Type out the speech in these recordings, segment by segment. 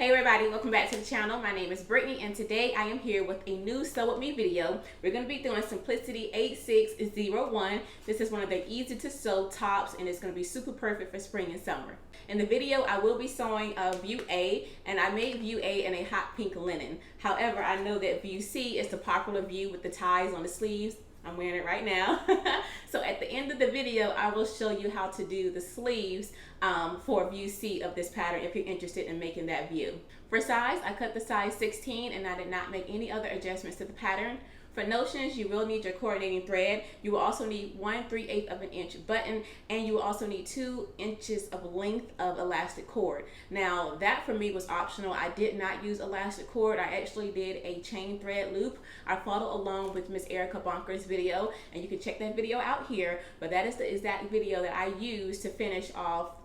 Hey everybody, welcome back to the channel. My name is Brittany and today I am here with a new sew with me video. We're going to be doing Simplicity 8601. This is one of the easy to sew tops and it's going to be super perfect for spring and summer. In the video I will be sewing view A, and I made view A in a hot pink linen. However, I know that view C is the popular view with the ties on the sleeves. I'm wearing it right now. So at the end of the video, I will show you how to do the sleeves for view C of this pattern if you're interested in making that view. For size, I cut the size 16 and I did not make any other adjustments to the pattern. For notions, you will need your coordinating thread. You will also need 1/3 of an inch button, and you will also need 2 inches of length of elastic cord. Now that for me was optional. I did not use elastic cord. I actually did a chain thread loop. I followed along with Miss Erica Bonker's video, and you can check that video out here. But that is the exact video that I used to finish off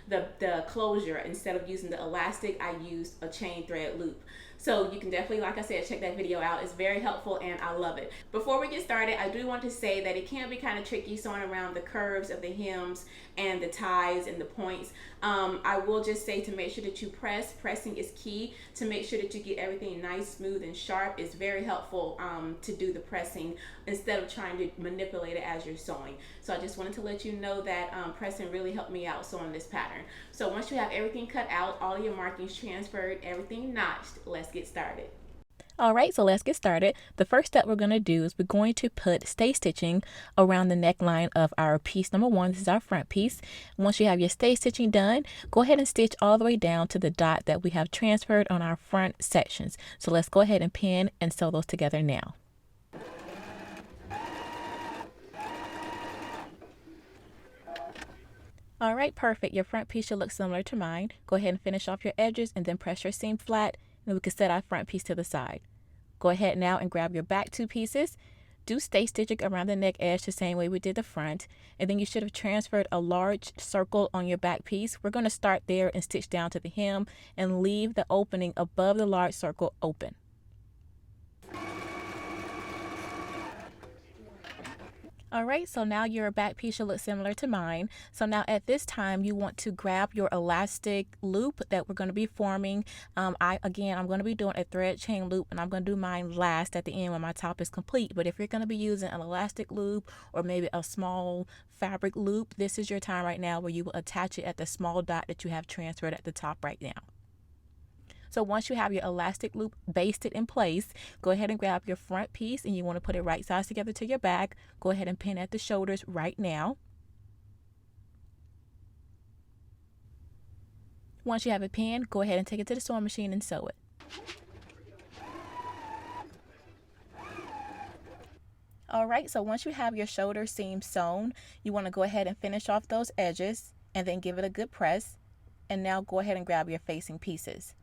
the closure. Instead of using the elastic, I used a chain thread loop. So you can definitely, like I said, check that video out. It's very helpful and I love it. Before we get started, I do want to say that it can be kind of tricky sewing around the curves of the hems and the ties and the points. I will just say to make sure that you press. Pressing is key to make sure that you get everything nice, smooth, and sharp. It's very helpful to do the pressing instead of trying to manipulate it as you're sewing. So I just wanted to let you know that pressing really helped me out sewing this pattern. So once you have everything cut out, all your markings transferred, everything notched, let's get started. Alright, so let's get started. The first step we're going to do is we're going to put stay stitching around the neckline of our piece number 1. This is our front piece. Once you have your stay stitching done, go ahead and stitch all the way down to the dot that we have transferred on our front sections. So let's go ahead and pin and sew those together now. Alright, perfect. Your front piece should look similar to mine. Go ahead and finish off your edges and then press your seam flat, and we can set our front piece to the side. Go ahead now and grab your back 2 pieces. Do stay stitching around the neck edge the same way we did the front, and then you should have transferred a large circle on your back piece. We're going to start there and stitch down to the hem and leave the opening above the large circle open. Alright, so now your back piece should look similar to mine. So now at this time you want to grab your elastic loop that we're going to be forming. I'm going to be doing a thread chain loop, and I'm going to do mine last at the end when my top is complete. But if you're going to be using an elastic loop or maybe a small fabric loop, this is your time right now where you will attach it at the small dot that you have transferred at the top right now. So once you have your elastic loop basted in place, go ahead and grab your front piece, and you want to put it right sides together to your back. Go ahead and pin at the shoulders right now. Once you have it pinned, go ahead and take it to the sewing machine and sew it. Alright, so once you have your shoulder seam sewn, you want to go ahead and finish off those edges and then give it a good press. And now go ahead and grab your facing pieces.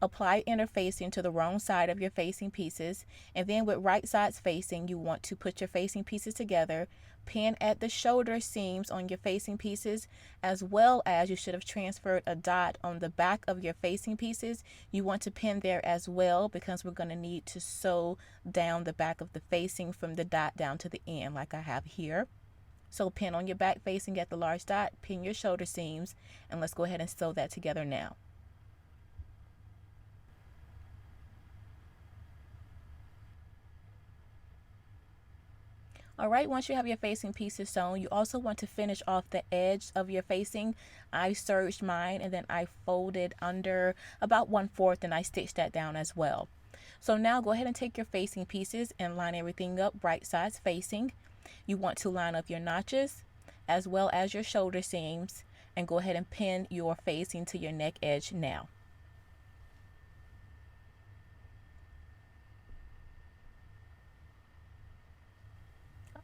Apply interfacing to the wrong side of your facing pieces, and then with right sides facing, you want to put your facing pieces together, pin at the shoulder seams on your facing pieces, as well as you should have transferred a dot on the back of your facing pieces. You want to pin there as well because we're going to need to sew down the back of the facing from the dot down to the end like I have here. So pin on your back facing at the large dot, pin your shoulder seams, and let's go ahead and sew that together now. Alright, once you have your facing pieces sewn, you also want to finish off the edge of your facing. I serged mine and then I folded under about 1/4 and I stitched that down as well. So now go ahead and take your facing pieces and line everything up right sides facing. You want to line up your notches as well as your shoulder seams, and go ahead and pin your facing to your neck edge now.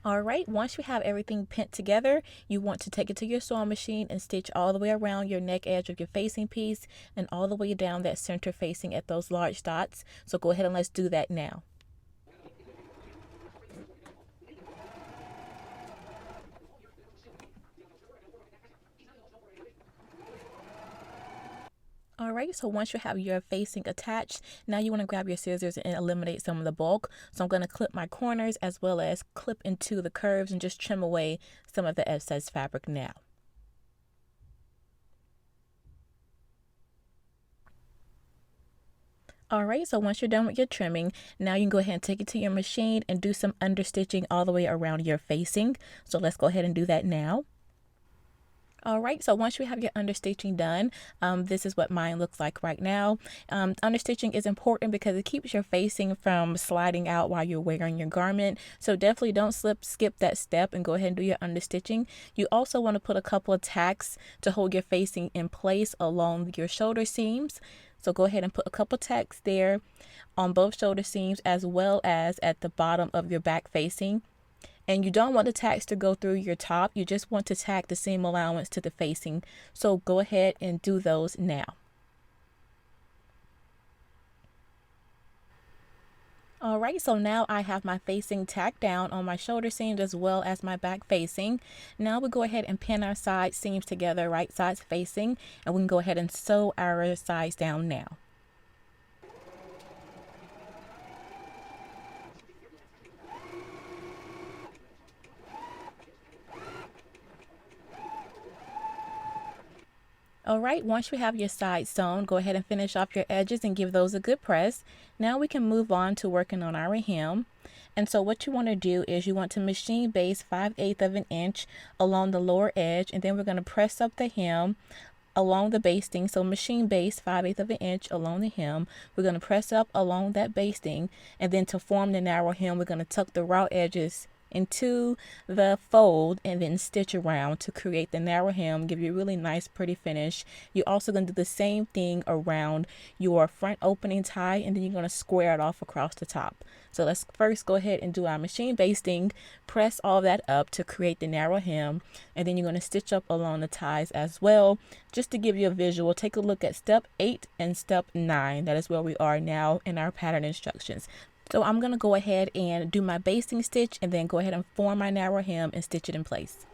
Alright, once you have everything pinned together, you want to take it to your sewing machine and stitch all the way around your neck edge of your facing piece and all the way down that center facing at those large dots. So go ahead and let's do that now. Alright, so once you have your facing attached, now you want to grab your scissors and eliminate some of the bulk. So I'm going to clip my corners as well as clip into the curves and just trim away some of the excess fabric now. All right, so once you're done with your trimming, now you can go ahead and take it to your machine and do some understitching all the way around your facing. So let's go ahead and do that now. All right, so once you have your understitching done, this is what mine looks like right now. Understitching is important because it keeps your facing from sliding out while you're wearing your garment. So definitely don't skip that step and go ahead and do your understitching. You also want to put a couple of tacks to hold your facing in place along your shoulder seams. So go ahead and put a couple tacks there on both shoulder seams as well as at the bottom of your back facing. And you don't want the tacks to go through your top. You just want to tack the seam allowance to the facing. So go ahead and do those now. All right, so now I have my facing tacked down on my shoulder seams as well as my back facing. Now we go ahead and pin our side seams together, right sides facing, and we can go ahead and sew our sides down now. All right, once you have your sides sewn, go ahead and finish off your edges and give those a good press. Now we can move on to working on our hem. And so what you want to do is you want to machine base 5/8 of an inch along the lower edge, and then we're going to press up the hem along the basting. So machine base 5/8 of an inch along the hem. We're going to press up along that basting, and then to form the narrow hem, we're going to tuck the raw edges into the fold and then stitch around to create the narrow hem, give you a really nice pretty finish. You're also going to do the same thing around your front opening tie, and then you're going to square it off across the top. So let's first go ahead and do our machine basting, press all that up to create the narrow hem, and then you're going to stitch up along the ties as well. Just to give you a visual, take a look at step 8 and step 9. That is where we are now in our pattern instructions. So I'm going to go ahead and do my basting stitch and then go ahead and form my narrow hem and stitch it in place.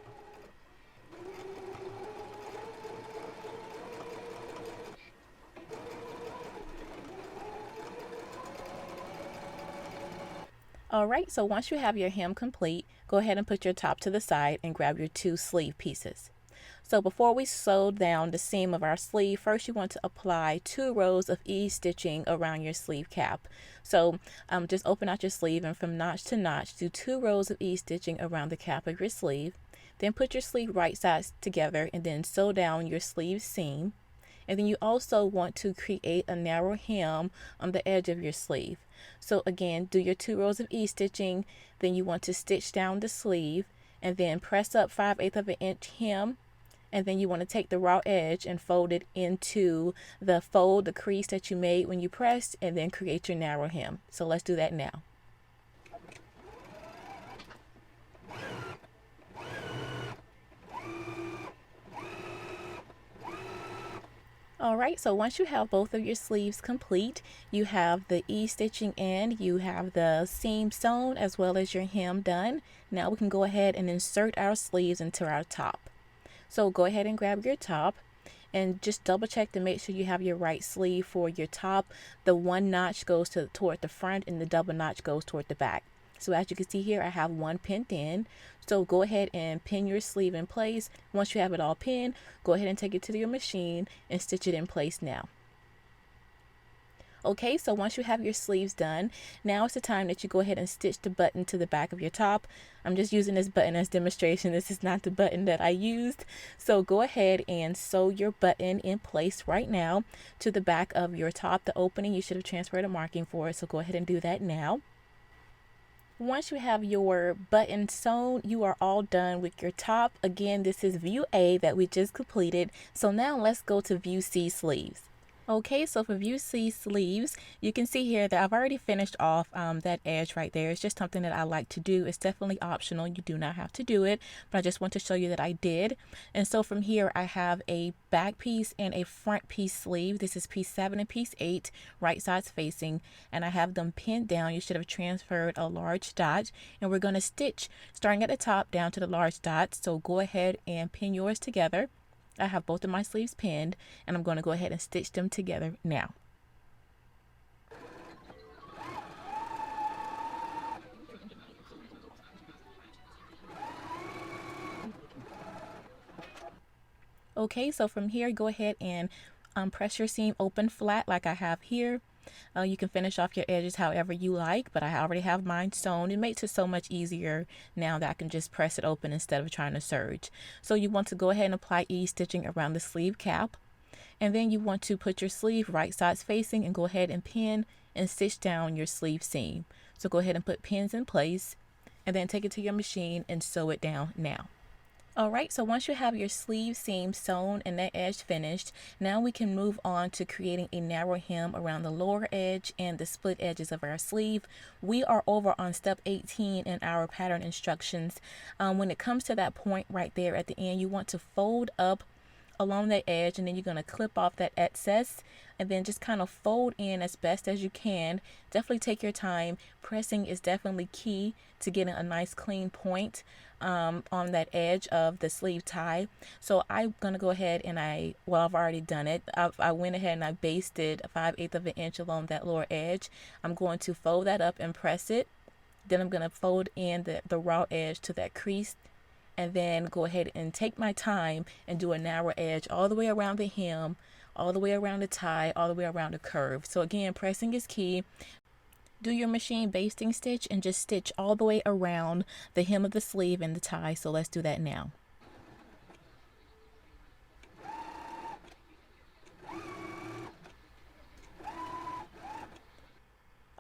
All right, so once you have your hem complete, go ahead and put your top to the side and grab your 2 sleeve pieces. So before we sew down the seam of our sleeve, first you want to apply 2 rows of ease stitching around your sleeve cap. So just open out your sleeve and from notch to notch, do 2 rows of ease stitching around the cap of your sleeve. Then put your sleeve right sides together and then sew down your sleeve seam. And then you also want to create a narrow hem on the edge of your sleeve. So again, do your 2 rows of ease stitching, then you want to stitch down the sleeve and then press up 5/8 of an inch hem. And then you want to take the raw edge and fold it into the fold, the crease that you made when you pressed, and then create your narrow hem. So let's do that now. All right, so once you have both of your sleeves complete, you have the ease stitching and you have the seam sewn as well as your hem done. Now we can go ahead and insert our sleeves into our top. So go ahead and grab your top and just double check to make sure you have your right sleeve for your top. The one notch goes toward the front and the double notch goes toward the back. So as you can see here, I have one pinned in. So go ahead and pin your sleeve in place. Once you have it all pinned, go ahead and take it to your machine and stitch it in place now. Okay, so once you have your sleeves done, now is the time that you go ahead and stitch the button to the back of your top. I'm just using this button as demonstration. This is not the button that I used. So go ahead and sew your button in place right now to the back of your top. The opening, you should have transferred a marking for it, so go ahead and do that now. Once you have your button sewn, you are all done with your top. Again, this is view A that we just completed. So now let's go to view C sleeves. Okay, so for view C sleeves, you can see here that I've already finished off that edge right there. It's just something that I like to do. It's definitely optional. You do not have to do it, but I just want to show you that I did. And so from here, I have a back piece and a front piece sleeve. This is piece 7 and piece 8, right sides facing, and I have them pinned down. You should have transferred a large dot, and we're going to stitch starting at the top down to the large dot. So go ahead and pin yours together. I have both of my sleeves pinned, and I'm going to go ahead and stitch them together now. Okay, so from here, go ahead and press your seam open flat like I have here. You can finish off your edges however you like, but I already have mine sewn. It makes it so much easier now that I can just press it open instead of trying to serge. So you want to go ahead and apply ease stitching around the sleeve cap. And then you want to put your sleeve right sides facing and go ahead and pin and stitch down your sleeve seam. So go ahead and put pins in place and then take it to your machine and sew it down now. Alright, so once you have your sleeve seam sewn and that edge finished, now we can move on to creating a narrow hem around the lower edge and the split edges of our sleeve. We are over on step 18 in our pattern instructions. When it comes to that point right there at the end, you want to fold up along the edge, and then you're going to clip off that excess and then just kind of fold in as best as you can. Definitely take your time. Pressing is definitely key to getting a nice clean point on that edge of the sleeve tie. So I'm going to go ahead and I've already done it. I went ahead and I basted 5/8 of an inch along that lower edge. I'm going to fold that up and press it. Then I'm going to fold in the raw edge to that crease, and then go ahead and take my time and do a narrow edge all the way around the hem, all the way around the tie, all the way around the curve. So again, pressing is key. Do your machine basting stitch and just stitch all the way around the hem of the sleeve and the tie. So let's do that now.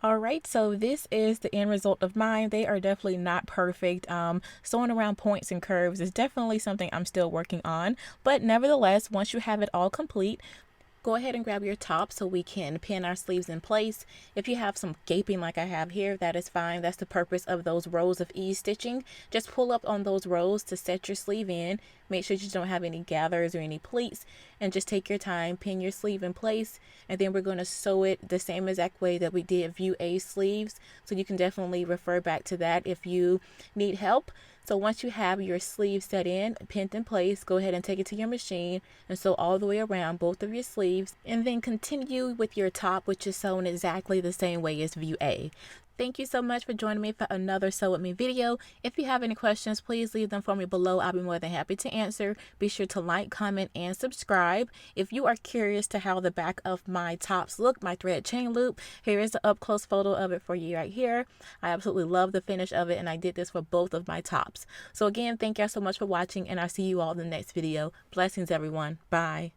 Alright, so this is the end result of mine. They are definitely not perfect. Sewing around points and curves is definitely something I'm still working on. But nevertheless, once you have it all complete, go ahead and grab your top so we can pin our sleeves in place. If you have some gaping like I have here, that is fine. That's the purpose of those rows of ease stitching. Just pull up on those rows to set your sleeve in. Make sure you don't have any gathers or any pleats, and just take your time, pin your sleeve in place, and then we're going to sew it the same exact way that we did view A sleeves. So you can definitely refer back to that if you need help. So once you have your sleeve set in, pinned in place, go ahead and take it to your machine and sew all the way around both of your sleeves, and then continue with your top, which is sewn exactly the same way as view A. Thank you so much for joining me for another Sew With Me video. If you have any questions, please leave them for me below. I'll be more than happy to answer. Be sure to like, comment, and subscribe. If you are curious to how the back of my tops look, my thread chain loop, here is an up-close photo of it for you right here. I absolutely love the finish of it, and I did this for both of my tops. So again, thank y'all so much for watching, and I'll see you all in the next video. Blessings, everyone. Bye.